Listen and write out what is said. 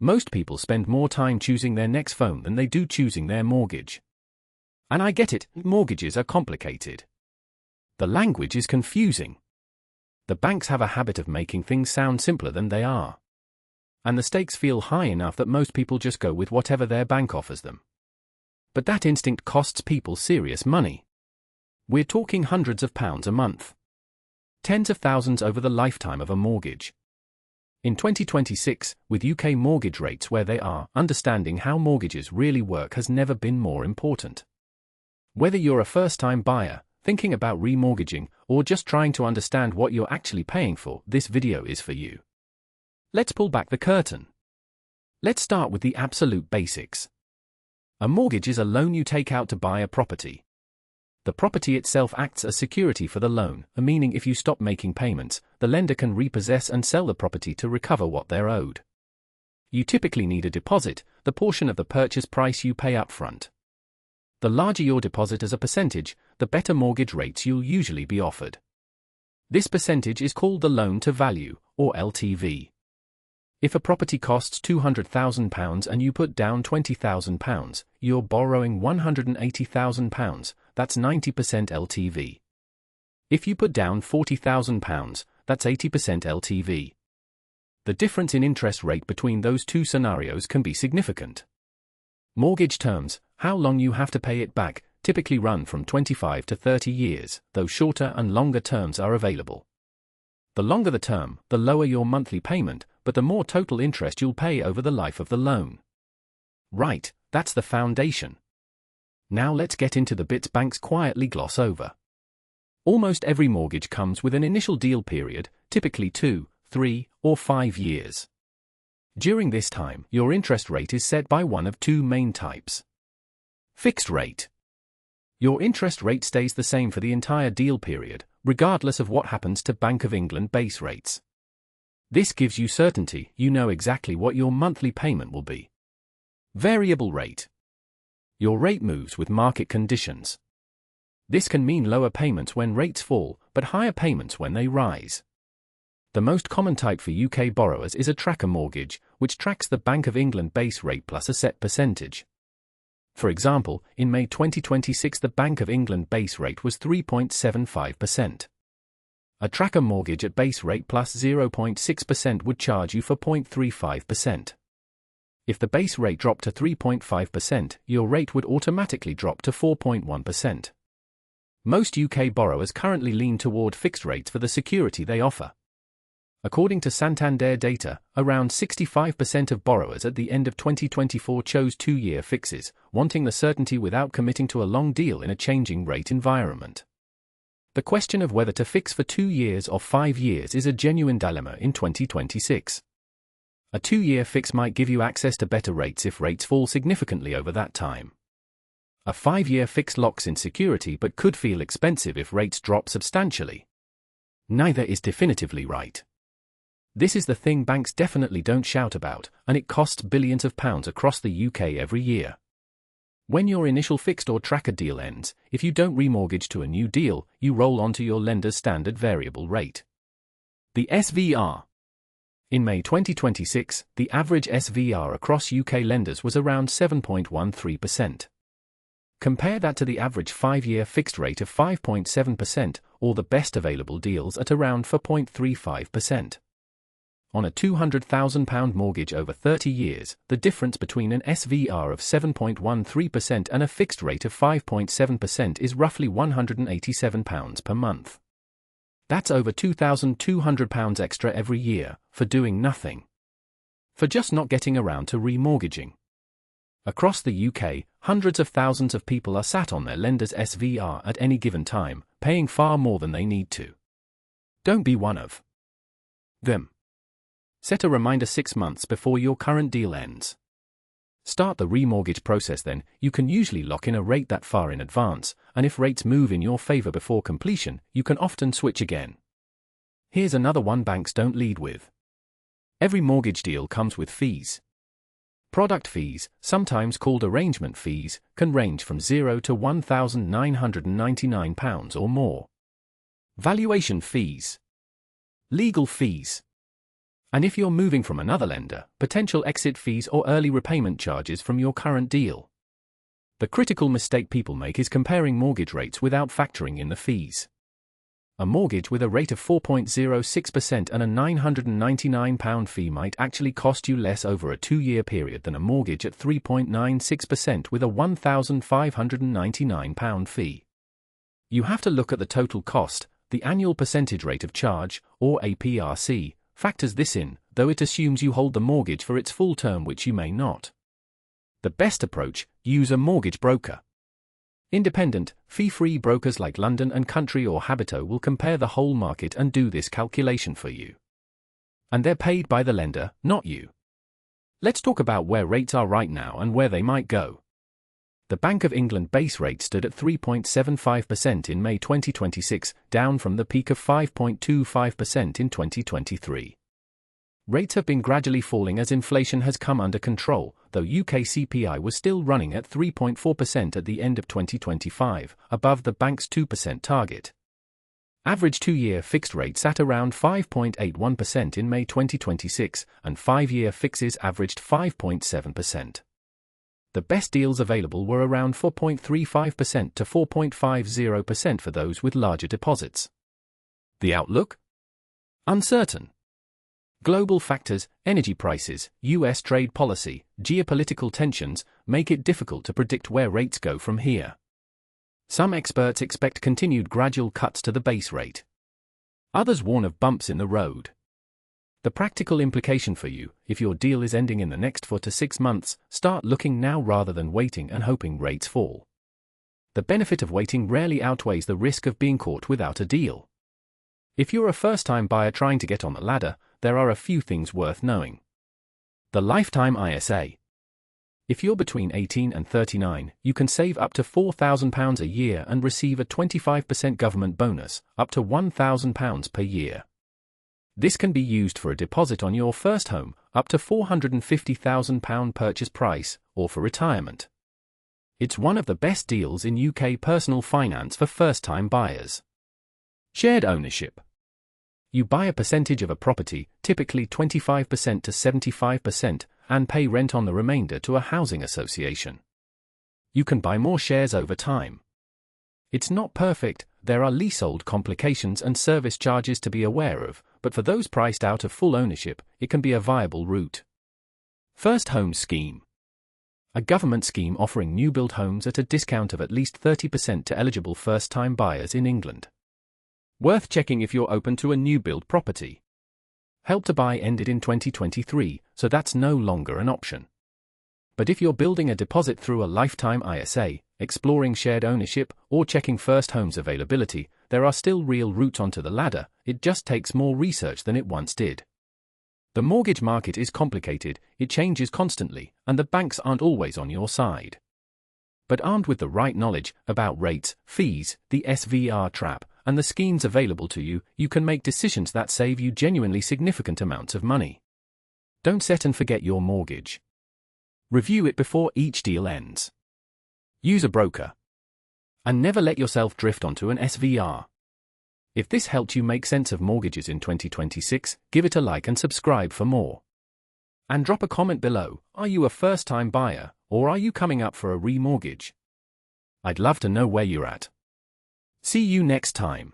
Most people spend more time choosing their next phone than they do choosing their mortgage. And I get it, mortgages are complicated. The language is confusing. The banks have a habit of making things sound simpler than they are. And the stakes feel high enough that most people just go with whatever their bank offers them. But that instinct costs people serious money. We're talking hundreds of pounds a month. Tens of thousands over the lifetime of a mortgage. In 2026, with UK mortgage rates where they are, understanding how mortgages really work has never been more important. Whether you're a first-time buyer, thinking about remortgaging, or just trying to understand what you're actually paying for, this video is for you. Let's pull back the curtain. Let's start with the absolute basics. A mortgage is a loan you take out to buy a property. The property itself acts as security for the loan, meaning if you stop making payments, the lender can repossess and sell the property to recover what they're owed. You typically need a deposit, the portion of the purchase price you pay up front. The larger your deposit as a percentage, the better mortgage rates you'll usually be offered. This percentage is called the loan to value, or LTV. If a property costs £200,000 and you put down £20,000, you're borrowing £180,000, that's 90% LTV. If you put down £40,000, that's 80% LTV. The difference in interest rate between those two scenarios can be significant. Mortgage terms, how long you have to pay it back, typically run from 25 to 30 years, though shorter and longer terms are available. The longer the term, the lower your monthly payment, but the more total interest you'll pay over the life of the loan. Right, that's the foundation. Now let's get into the bits banks quietly gloss over. Almost every mortgage comes with an initial deal period, typically 2, 3, or 5 years. During this time, your interest rate is set by one of two main types. Fixed rate. Your interest rate stays the same for the entire deal period, regardless of what happens to Bank of England base rates. This gives you certainty, you know exactly what your monthly payment will be. Variable rate. Your rate moves with market conditions. This can mean lower payments when rates fall, but higher payments when they rise. The most common type for UK borrowers is a tracker mortgage, which tracks the Bank of England base rate plus a set percentage. For example, in May 2026 the Bank of England base rate was 3.75%. A tracker mortgage at base rate plus 0.6% would charge you for 0.35%. If the base rate dropped to 3.5%, your rate would automatically drop to 4.1%. Most UK borrowers currently lean toward fixed rates for the security they offer. According to Santander data, around 65% of borrowers at the end of 2024 chose 2-year fixes, wanting the certainty without committing to a long deal in a changing rate environment. The question of whether to fix for 2 years or 5 years is a genuine dilemma in 2026. A 2-year fix might give you access to better rates if rates fall significantly over that time. A 5-year fix locks in security but could feel expensive if rates drop substantially. Neither is definitively right. This is the thing banks definitely don't shout about, and it costs billions of pounds across the UK every year. When your initial fixed or tracker deal ends, if you don't remortgage to a new deal, you roll onto your lender's standard variable rate. The SVR. In May 2026, the average SVR across UK lenders was around 7.13%. Compare that to the average 5-year fixed rate of 5.7%, or the best available deals at around 4.35%. On a £200,000 mortgage over 30 years, the difference between an SVR of 7.13% and a fixed rate of 5.7% is roughly £187 per month. That's over £2,200 extra every year, for doing nothing. For just not getting around to remortgaging. Across the UK, hundreds of thousands of people are sat on their lender's SVR at any given time, paying far more than they need to. Don't be one of them. Set a reminder 6 months before your current deal ends. Start the remortgage process then, you can usually lock in a rate that far in advance, and if rates move in your favour before completion, you can often switch again. Here's another one banks don't lead with. Every mortgage deal comes with fees. Product fees, sometimes called arrangement fees, can range from £0 to £1,999 or more. Valuation fees. Legal fees. And if you're moving from another lender, potential exit fees or early repayment charges from your current deal. The critical mistake people make is comparing mortgage rates without factoring in the fees. A mortgage with a rate of 4.06% and a £999 fee might actually cost you less over a 2-year period than a mortgage at 3.96% with a £1,599 fee. You have to look at the total cost. The annual percentage rate of charge, or APRC, factors this in, though it assumes you hold the mortgage for its full term, which you may not. The best approach: use a mortgage broker. Independent, fee-free brokers like London & Country or Habito will compare the whole market and do this calculation for you. And they're paid by the lender, not you. Let's talk about where rates are right now and where they might go. The Bank of England base rate stood at 3.75% in May 2026, down from the peak of 5.25% in 2023. Rates have been gradually falling as inflation has come under control, though UK CPI was still running at 3.4% at the end of 2025, above the bank's 2% target. Average 2-year fixed rates sat around 5.81% in May 2026, and 5-year fixes averaged 5.7%. The best deals available were around 4.35% to 4.50% for those with larger deposits. The outlook? Uncertain. Global factors, energy prices, US trade policy, geopolitical tensions make it difficult to predict where rates go from here. Some experts expect continued gradual cuts to the base rate. Others warn of bumps in the road. The practical implication for you: if your deal is ending in the next 4 to 6 months, start looking now rather than waiting and hoping rates fall. The benefit of waiting rarely outweighs the risk of being caught without a deal. If you're a first-time buyer trying to get on the ladder, there are a few things worth knowing. The lifetime ISA. If you're between 18 and 39, you can save up to £4,000 a year and receive a 25% government bonus, up to £1,000 per year. This can be used for a deposit on your first home, up to £450,000 purchase price, or for retirement. It's one of the best deals in UK personal finance for first-time buyers. Shared ownership. You buy a percentage of a property, typically 25% to 75%, and pay rent on the remainder to a housing association. You can buy more shares over time. It's not perfect, there are leasehold complications and service charges to be aware of, but for those priced out of full ownership, it can be a viable route. First Home Scheme. A government scheme offering new-build homes at a discount of at least 30% to eligible first-time buyers in England. Worth checking if you're open to a new-build property. Help to Buy ended in 2023, so that's no longer an option. But if you're building a deposit through a lifetime ISA, exploring shared ownership, or checking first homes availability, there are still real routes onto the ladder. It just takes more research than it once did. The mortgage market is complicated, it changes constantly, and the banks aren't always on your side. But armed with the right knowledge about rates, fees, the SVR trap, and the schemes available to you, you can make decisions that save you genuinely significant amounts of money. Don't set and forget your mortgage. Review it before each deal ends. Use a broker. And never let yourself drift onto an SVR. If this helped you make sense of mortgages in 2026, give it a like and subscribe for more. And drop a comment below: are you a first-time buyer, or are you coming up for a remortgage? I'd love to know where you're at. See you next time.